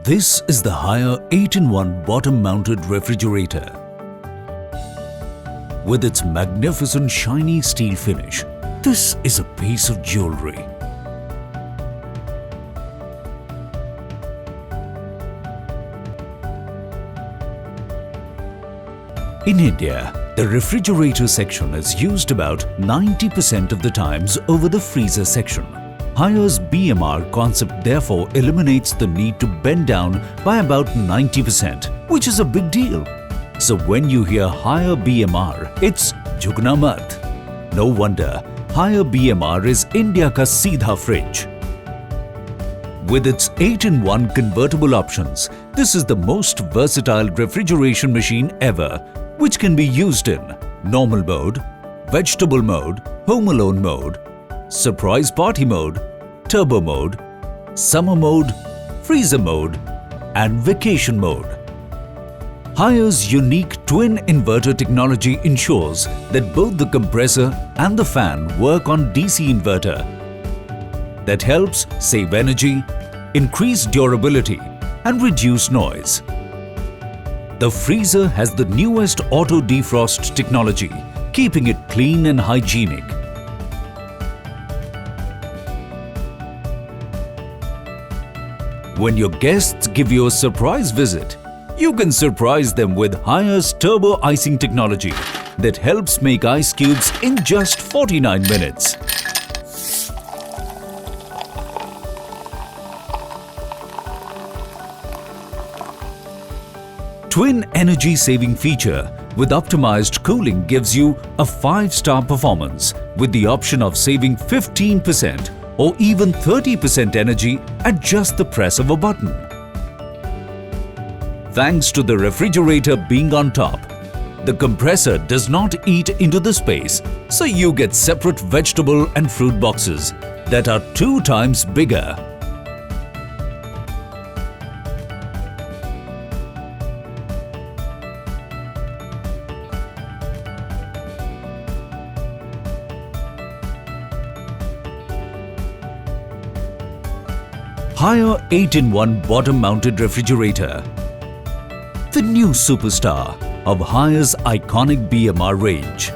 This is the Haier 8-in-1 bottom-mounted refrigerator. With its magnificent shiny steel finish, this is a piece of jewelry. In India, the refrigerator section is used about 90% of the times over the freezer section. Haier's BMR concept therefore eliminates the need to bend down by about 90%, which is a big deal. So when you hear Haier BMR, it's Jhukna mat. No wonder Haier BMR is India ka seedha fridge. With its 8-in-1 convertible options, this is the most versatile refrigeration machine ever, which can be used in normal mode, vegetable mode, home alone mode, surprise party mode, turbo mode, summer mode, freezer mode, and vacation mode. Haier's unique twin inverter technology ensures that both the compressor and the fan work on DC inverter. That helps save energy, increase durability, and reduce noise. The freezer has the newest auto defrost technology, keeping it clean and hygienic. When your guests give you a surprise visit, you can surprise them with Haier's turbo icing technology that helps make ice cubes in just 49 minutes. Twin energy saving feature with optimized cooling gives you a 5-star performance with the option of saving 15% or even 30% energy at just the press of a button. Thanks to the refrigerator being on top, the compressor does not eat into the space, so you get separate vegetable and fruit boxes that are 2 times bigger. Haier 8-in-1 bottom-mounted refrigerator. The new superstar of Haier's iconic BMR range.